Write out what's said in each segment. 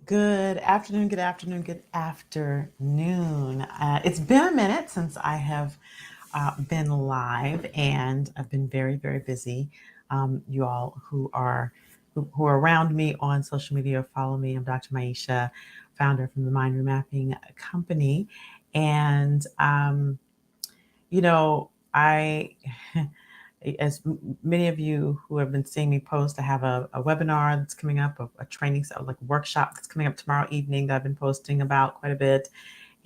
Good afternoon, good afternoon, good afternoon. It's been a minute since I have been live, and I've been very, very busy. You all who are around me on social media or follow me, I'm Dr. Maisha, founder from the Mind Remapping Company, and I as many of you who have been seeing me post, I have a webinar that's coming up, a training, like a workshop that's coming up tomorrow evening that I've been posting about quite a bit.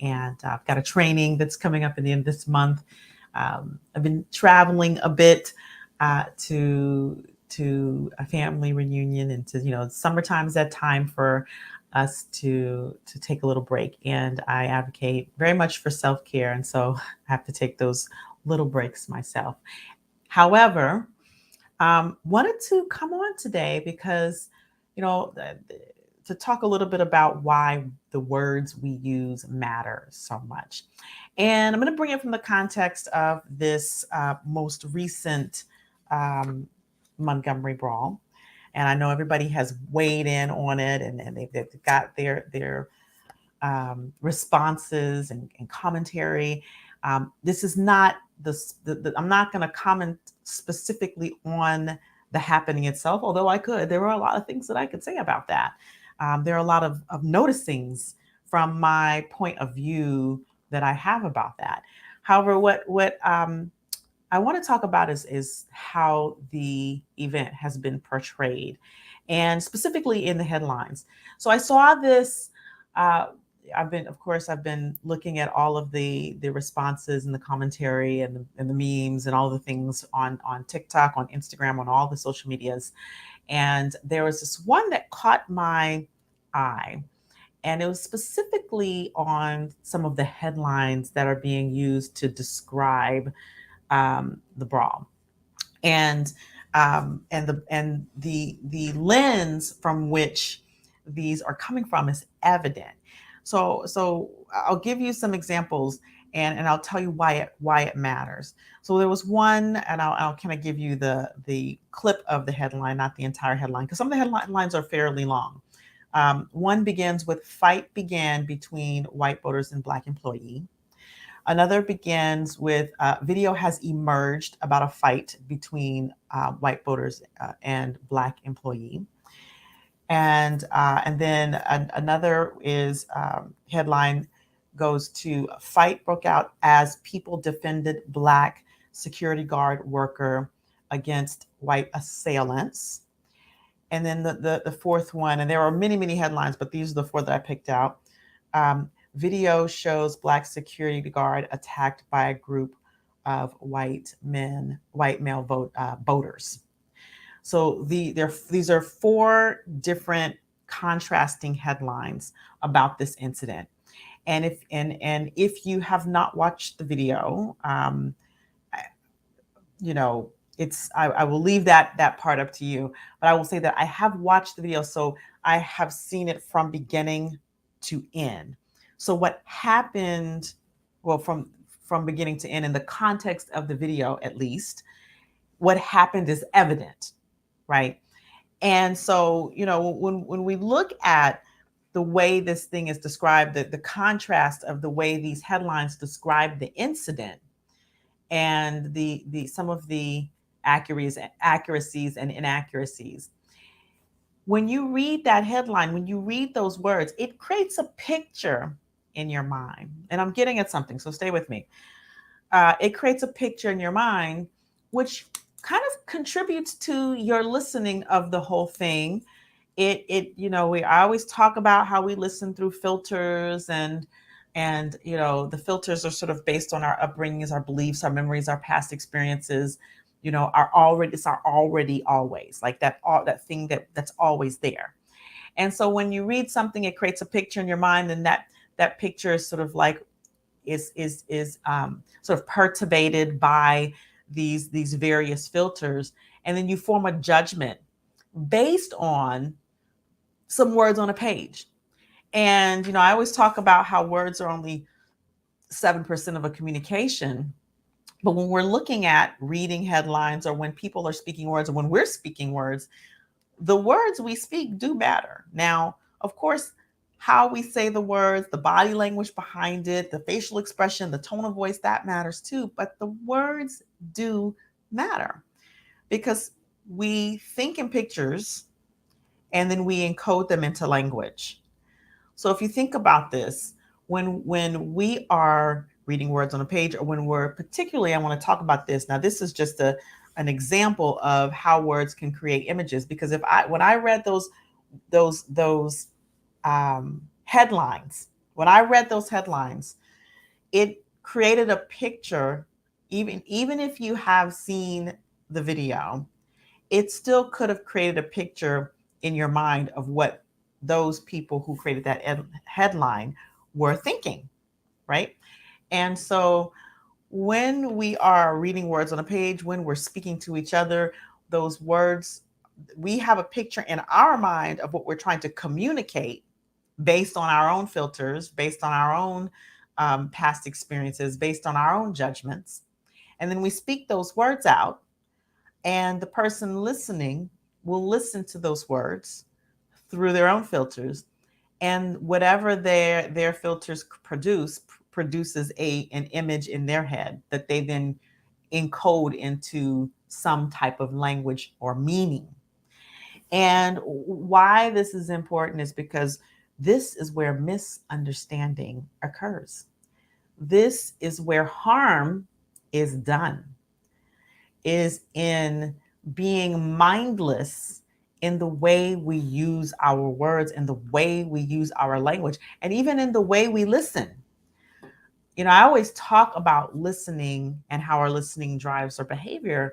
And I've got a training that's coming up at the end of this month. I've been traveling a bit to a family reunion, and summertime is that time for us to take a little break. And I advocate very much for self-care, and so I have to take those little breaks myself. However, wanted to come on today because, you know, th- th- to talk a little bit about why the words we use matter so much. And I'm going to bring it from the context of this most recent um, Montgomery Brawl. And I know everybody has weighed in on it, and they've got their responses and commentary. This is not I'm not going to comment specifically on the happening itself, although I could. There are a lot of things that I could say about that. There are a lot of noticings from my point of view that I have about that. However, what I want to talk about is how the event has been portrayed, and specifically in the headlines. So I saw this. Uh, I've been looking at all of the responses and the commentary and the memes and all the things on TikTok, on Instagram, on all the social medias. And there was this one that caught my eye, and it was specifically on some of the headlines that are being used to describe the brawl, and the lens from which these are coming from is evident. So I'll give you some examples, and I'll tell you why it matters. So there was one, and I'll kind of give you the clip of the headline, not the entire headline, because some of the headlines are fairly long. One begins with "Fight began between white voters and black employee." Another begins with "Video has emerged about a fight between white voters and black employee." And then another is headline goes to "Fight broke out as people defended black security guard worker against white assailants." And then the fourth one, and there are many, many headlines, but these are the four that I picked out. Video shows black security guard attacked by a group of white male voters. So these are four different contrasting headlines about this incident. And if you have not watched the video, you know, I will leave that part up to you. But I will say that I have watched the video, so I have seen it from beginning to end. So what happened, well, from beginning to end, in the context of the video at least, what happened is evident, right? And so, when we look at the way this thing is described, the contrast of the way these headlines describe the incident, and the some of the accuracies and inaccuracies. When you read that headline, when you read those words, it creates a picture in your mind. And I'm getting at something, so stay with me. It creates a picture in your mind, which kind of contributes to your listening of the whole thing. I always talk about how we listen through filters, and the filters are sort of based on our upbringings, our beliefs, our memories, our past experiences. Are already always like that thing that's always there. And so when you read something, it creates a picture in your mind, and that picture is sort of like is sort of perturbated by these various filters, and then you form a judgment based on some words on a page. And I always talk about how words are only 7% of a communication. But when we're looking at reading headlines, or when people are speaking words, or when we're speaking words, the words we speak do matter. Now, of course, how we say the words, the body language behind it, the facial expression, the tone of voice, that matters too. But the words do matter because we think in pictures and then we encode them into language. So if you think about this, when we are reading words on a page, or when we're particularly, I want to talk about this. Now, this is just an example of how words can create images. Because when I read those headlines, when I read those headlines, it created a picture. Even if you have seen the video, it still could have created a picture in your mind of what those people who created that headline were thinking, right? And so when we are reading words on a page, when we're speaking to each other, those words, we have a picture in our mind of what we're trying to communicate based on our own filters, based on our own past experiences, based on our own judgments. And then we speak those words out, and the person listening will listen to those words through their own filters, and whatever their filters produces an image in their head that they then encode into some type of language or meaning. And why this is important is because this is where misunderstanding occurs. This is where harm is done, is in being mindless in the way we use our words, in the way we use our language, and even in the way we listen. You know, I always talk about listening and how our listening drives our behavior.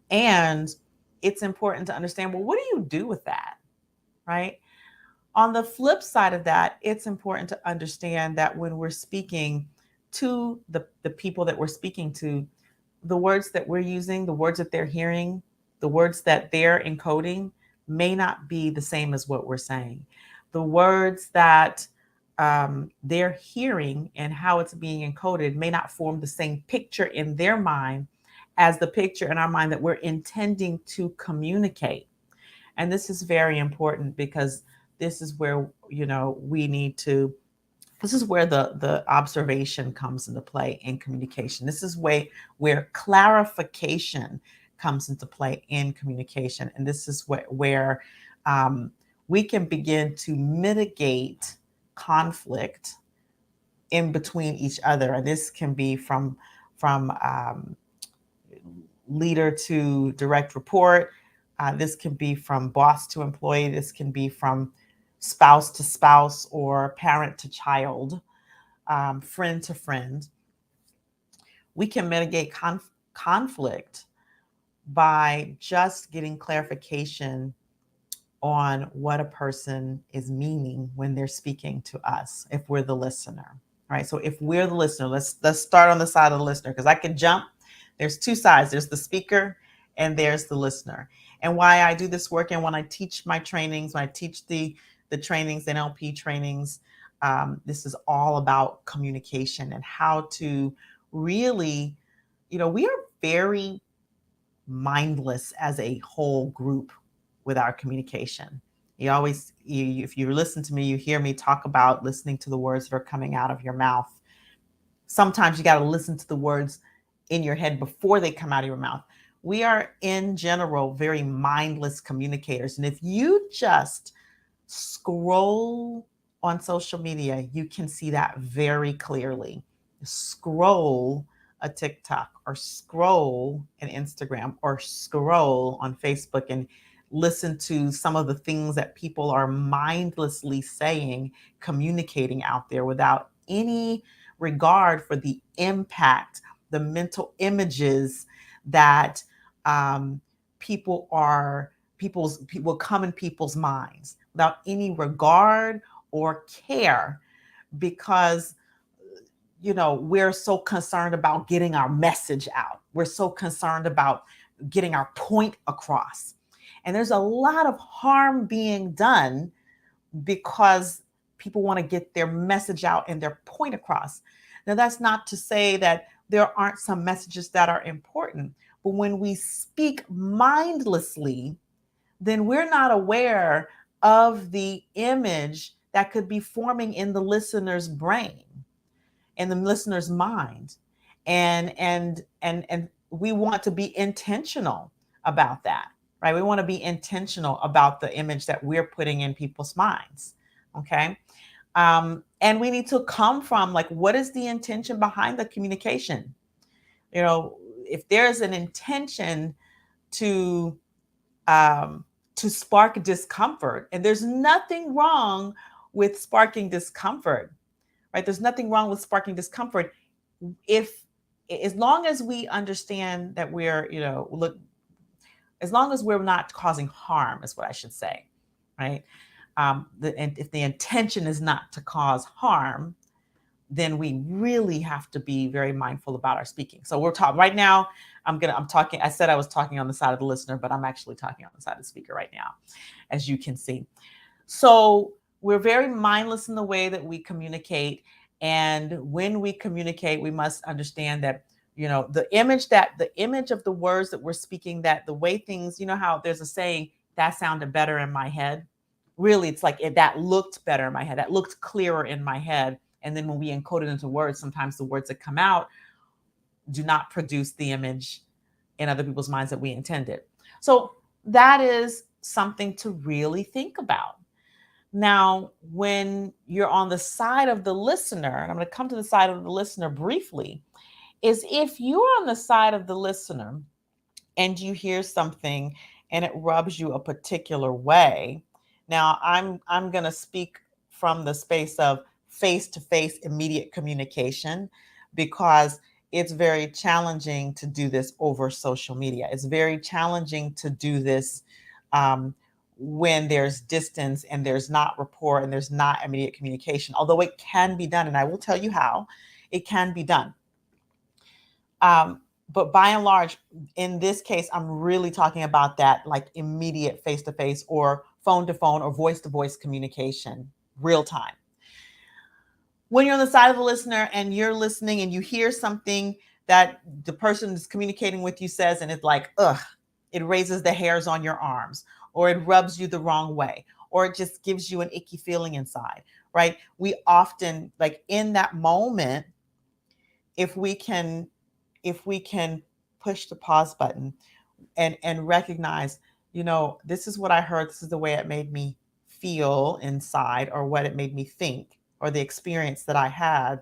And it's important to understand, well, what do you do with that? Right? On the flip side of that, it's important to understand that when we're speaking to the people that we're speaking to, the words that we're using, the words that they're hearing, the words that they're encoding may not be the same as what we're saying. The words that they're hearing and how it's being encoded may not form the same picture in their mind as the picture in our mind that we're intending to communicate. And this is very important because this is where, you know, we need to, this is where the observation comes into play in communication. This is where clarification comes into play in communication. And this is where we can begin to mitigate conflict in between each other. And this can be from leader to direct report. This can be from boss to employee. This can be from spouse to spouse or parent to child, friend to friend. We can mitigate conflict by just getting clarification on what a person is meaning when they're speaking to us, if we're the listener. Right? So if we're the listener, let's start on the side of the listener, because I can jump. There's two sides. There's the speaker and there's the listener. And why I do this work, and when I teach my trainings, when I teach the trainings, NLP trainings, this is all about communication and how to really, you know, we are very mindless as a whole group with our communication. If you listen to me, you hear me talk about listening to the words that are coming out of your mouth. Sometimes you got to listen to the words in your head before they come out of your mouth. We are, in general, very mindless communicators. And if you just scroll on social media, you can see that very clearly. Scroll a TikTok or scroll an Instagram or scroll on Facebook and listen to some of the things that people are mindlessly saying, communicating out there without any regard for the impact, the mental images that people will come in people's minds without any regard or care, because we're so concerned about getting our message out. We're so concerned about getting our point across. And there's a lot of harm being done because people want to get their message out and their point across. Now, that's not to say that there aren't some messages that are important, but when we speak mindlessly, then we're not aware of the image that could be forming in the listener's brain, in the listener's mind. And we want to be intentional about that, right? We want to be intentional about the image that we're putting in people's minds. Okay. And we need to come from, like, what is the intention behind the communication? You know, if there's an intention to spark discomfort, and there's nothing wrong with sparking discomfort, right? There's nothing wrong with sparking discomfort if, as long as we understand that we're, look, as long as we're not causing harm, is what I should say, right? And if the intention is not to cause harm, then we really have to be very mindful about our speaking. So we're talking right now. I'm talking. I said I was talking on the side of the listener, but I'm actually talking on the side of the speaker right now, as you can see. So we're very mindless in the way that we communicate. And when we communicate, we must understand that, the image of the words that we're speaking, that the way things, how there's a saying, that sounded better in my head. Really, it's like that looked better in my head. That looked clearer in my head. And then when we encode it into words, sometimes the words that come out do not produce the image in other people's minds that we intended. So that is something to really think about. Now, when you're on the side of the listener, and I'm going to come to the side of the listener briefly, is if you're on the side of the listener and you hear something and it rubs you a particular way. Now, I'm going to speak from the space of face-to-face immediate communication, because it's very challenging to do this over social media. It's very challenging to do this when there's distance and there's not rapport and there's not immediate communication, although it can be done. And I will tell you how it can be done. But by and large, in this case, I'm really talking about that, like, immediate face-to-face or phone-to-phone or voice-to-voice communication, real time. When you're on the side of the listener and you're listening and you hear something that the person is communicating with you says, and it's like, ugh, it raises the hairs on your arms, or it rubs you the wrong way, or it just gives you an icky feeling inside, right? We often, like, in that moment, if we can push the pause button and recognize, this is what I heard, this is the way it made me feel inside, or what it made me think, or the experience that I had.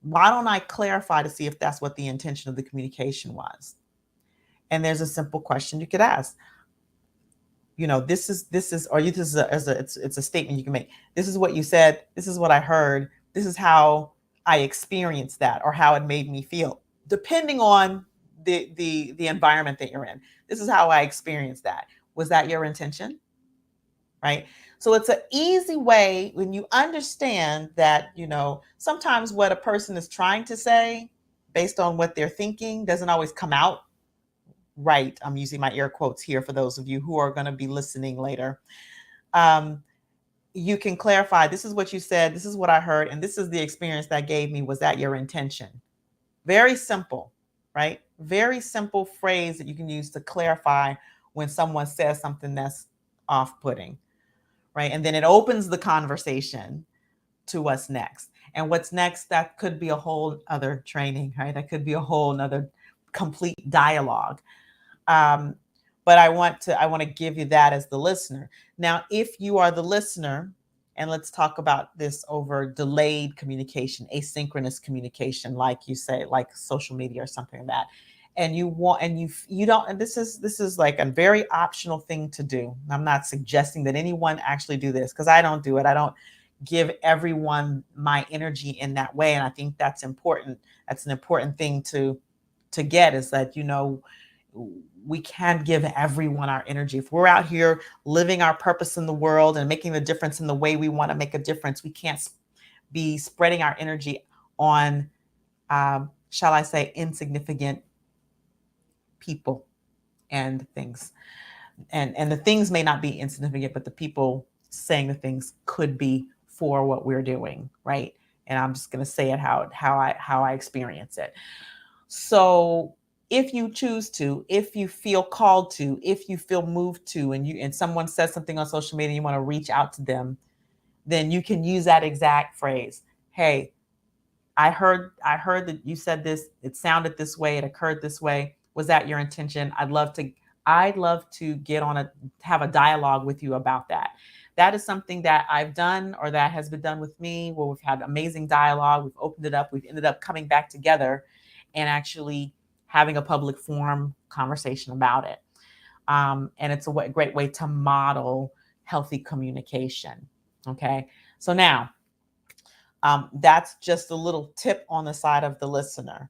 Why don't I clarify to see if that's what the intention of the communication was? And there's a simple question you could ask. This is it's a statement you can make. This is what you said. This is what I heard. This is how I experienced that, or how it made me feel, depending on the environment that you're in. This is how I experienced that. Was that your intention? Right? So it's an easy way, when you understand that, sometimes what a person is trying to say based on what they're thinking doesn't always come out right. I'm using my air quotes here for those of you who are going to be listening later. You can clarify, this is what you said, this is what I heard, and this is the experience that gave me. Was that your intention? Very simple, right? Very simple phrase that you can use to clarify when someone says something that's off-putting, right? And then it opens the conversation to what's next. And what's next, that could be a whole other training, right? That could be a whole nother complete dialogue. But I want to give you that as the listener. Now, if you are the listener, and let's talk about this over delayed communication, asynchronous communication, like you say, like social media or something like that. And you don't, and this is like a very optional thing to do. I'm not suggesting that anyone actually do this, because I don't do it. I don't give everyone my energy in that way. And I think that's important. That's an important thing to get, is that, we can't give everyone our energy. If we're out here living our purpose in the world and making the difference in the way we want to make a difference, we can't be spreading our energy on, shall I say, insignificant people and things. And the things may not be insignificant, but the people saying the things could be for what we're doing, right? And I'm just going to say it how I experience it. So if you choose to, if you feel called to, if you feel moved to, and someone says something on social media, you want to reach out to them, then you can use that exact phrase. Hey, I heard that you said this, it sounded this way, it occurred this way. Was that your intention? I'd love to get on a have a dialogue with you about that. That is something that I've done or that has been done with me where we've had amazing dialogue, we've opened it up, we've ended up coming back together and actually having a public forum conversation about it. And it's a great way to model healthy communication. Okay. So now, that's just a little tip on the side of the listener.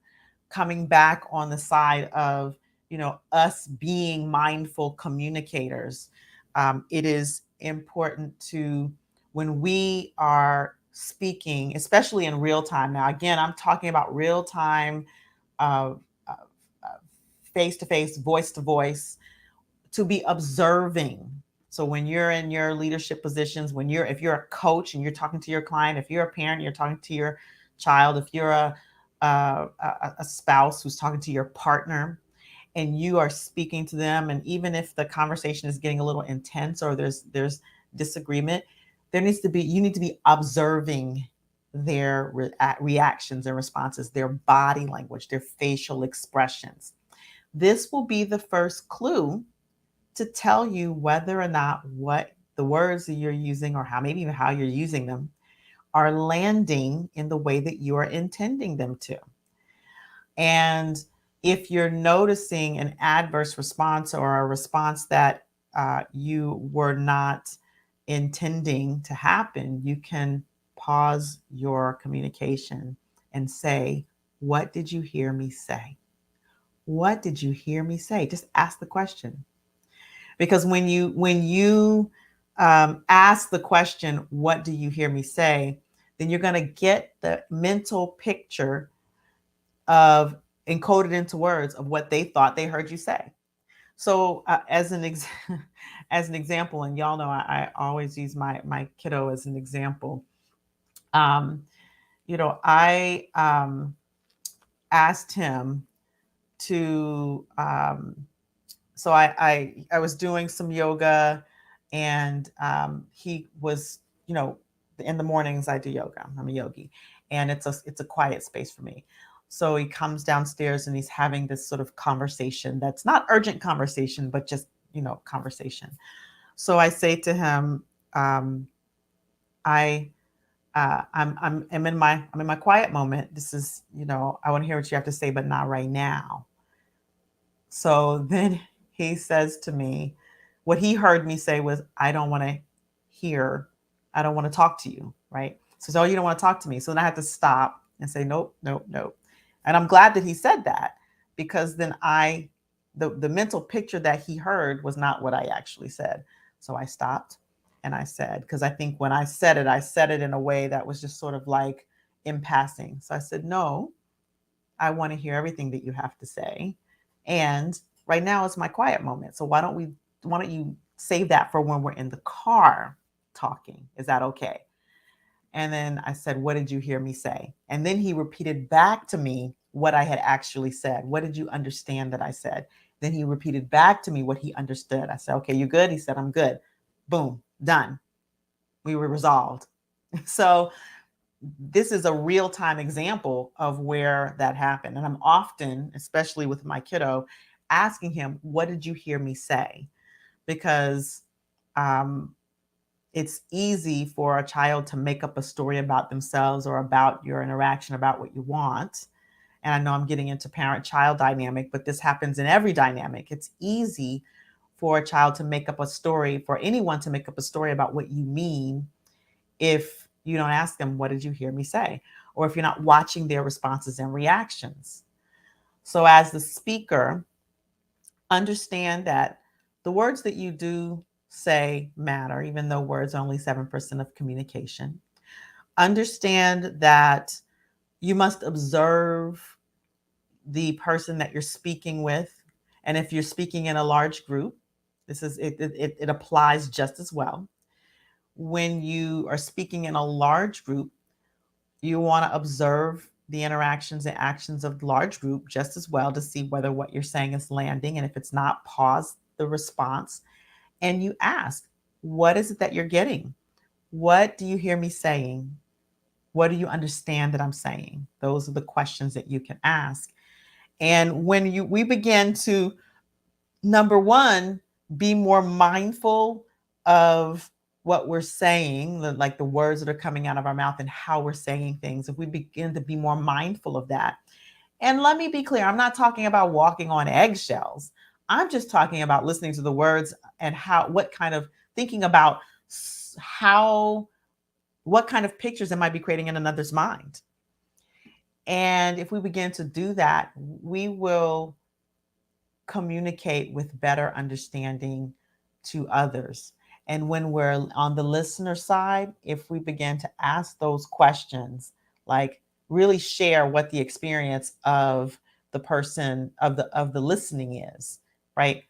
Coming back on the side of, us being mindful communicators, it is important to, when we are speaking, especially in real time. Now, again, I'm talking about real time, uh, face to face, voice to voice, to be observing. So when you're in your leadership positions, if you're a coach and you're talking to your client, if you're a parent, you're talking to your child, if you're a spouse who's talking to your partner, and you are speaking to them, and even if the conversation is getting a little intense or there's disagreement, you need to be observing their reactions and responses, their body language, their facial expressions. This will be the first clue to tell you whether or not what the words that you're using, or how maybe even how you're using them, are landing in the way that you are intending them to. And if you're noticing an adverse response or a response that you were not intending to happen, you can pause your communication and say, "What did you hear me say? What did you hear me say?" Just ask the question. Because when you ask the question, "What do you hear me say?" then you're going to get the mental picture of, encoded into words, of what they thought they heard you say. So as an example, and y'all know I always use my kiddo as an example. Um, I asked him to so I was doing some yoga, and he was, in the mornings I do yoga. I'm a yogi, and it's a quiet space for me. So he comes downstairs and he's having this sort of conversation that's not urgent conversation, but just, conversation. So I say to him, I I'm in my quiet moment. This is, I want to hear what you have to say, but not right now. So then he says to me, what he heard me say was, I don't want to hear, I don't want to talk to you, right? So, oh, you don't want to talk to me. So then I had to stop and say, nope, nope, nope. And I'm glad that he said that, because then the mental picture that he heard was not what I actually said. So I stopped and I said, because I think when I said it in a way that was just sort of like in passing. So I said, no, I want to hear everything that you have to say. And right now it's my quiet moment. So why don't you save that for when we're in the car talking? Is that okay? And then I said, what did you hear me say? And then he repeated back to me what I had actually said. What did you understand that I said? Then he repeated back to me what he understood. I said, okay, you good? He said, I'm good. Boom, done. We were resolved. So this is a real time example of where that happened. And I'm often, especially with my kiddo, asking him, what did you hear me say? Because um, it's easy for a child to make up a story about themselves or about your interaction, about what you want. And I know I'm getting into parent child dynamic, but this happens in every dynamic. It's easy for a child to make up a story, for anyone to make up a story about what you mean, if you don't ask them, what did you hear me say? Or if you're not watching their responses and reactions. So, as the speaker, understand that the words that you do say matter, even though words are only 7% of communication. Understand that you must observe the person that you're speaking with. And if you're speaking in a large group, it applies just as well. When you are speaking in a large group, you want to observe the interactions and actions of the large group just as well, to see whether what you're saying is landing. And if it's not, pause the response and you ask, what is it that you're getting? What do you hear me saying? What do you understand that I'm saying? Those are the questions that you can ask. And when we begin to, number one, be more mindful of what we're saying, like the words that are coming out of our mouth and how we're saying things, if we begin to be more mindful of that. And let me be clear, I'm not talking about walking on eggshells. I'm just talking about listening to the words and what kind of thinking about how, what kind of pictures am I be creating in another's mind. And if we begin to do that, we will communicate with better understanding to others. And when we're on the listener side, if we begin to ask those questions, like really share what the experience of the person of the listening is, right?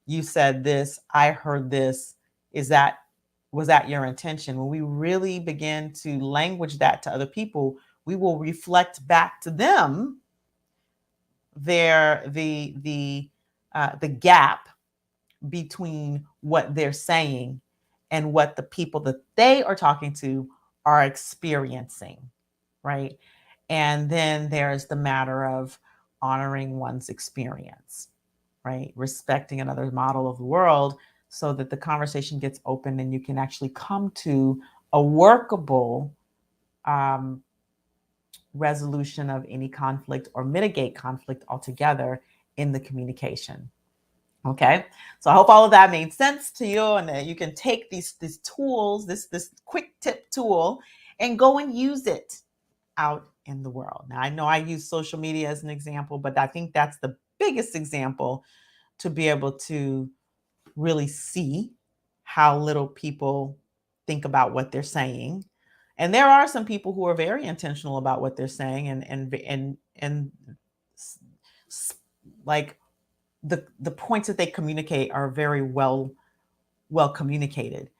You said this, I heard this. Is that, was that your intention? When we really begin to language that to other people, we will reflect back to them their the gap between what they're saying and what the people that they are talking to are experiencing, right? And then there's the matter of honoring one's experience, right? Respecting another model of the world so that the conversation gets open and you can actually come to a workable resolution of any conflict or mitigate conflict altogether in the communication. Okay, so I hope all of that made sense to you, and that you can take these tools, this quick tip tool, and go and use it out in the world. Now I know I use social media as an example, but I think that's the biggest example to be able to really see how little people think about what they're saying. And there are some people who are very intentional about what they're saying, and like the points that they communicate are very well communicated.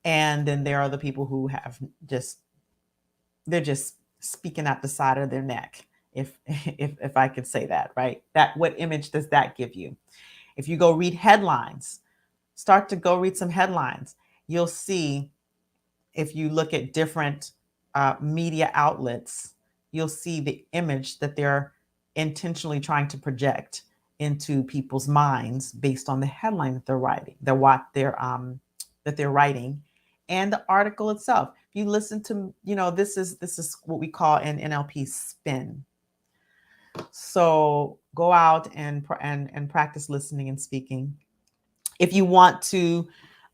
And then there are the people who have just, they're just speaking out the side of their neck, if if I could say that, right? That, what image does that give you? If you go read headlines, start to go read some headlines, you'll see, if you look at different media outlets, you'll see the image that they're intentionally trying to project into people's minds based on the headline that they're writing, that they're writing, and the article itself. If you listen to, this is what we call in NLP spin. So go out and practice listening and speaking. If you want to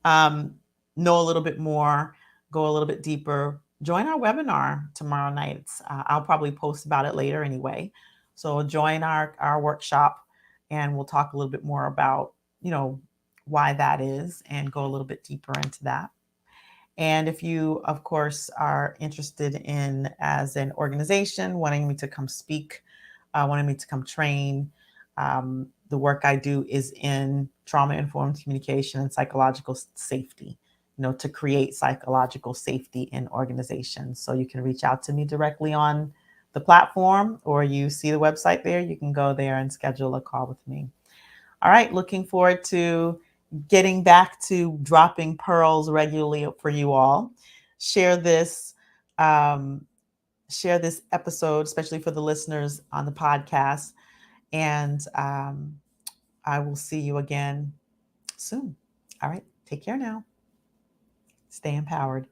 know a little bit more, go a little bit deeper, join our webinar tomorrow night. I'll probably post about it later anyway. So join our workshop, and we'll talk a little bit more about, why that is, and go a little bit deeper into that. And if you, of course, are interested in, as an organization, wanting me to come speak, wanting me to come train, the work I do is in trauma-informed communication and psychological safety, to create psychological safety in organizations. So you can reach out to me directly on the platform, or you see the website there, you can go there and schedule a call with me. All right, looking forward to getting back to dropping pearls regularly for you all. Share this, share this episode, especially for the listeners on the podcast. And I will see you again soon. All right, take care now. Stay empowered.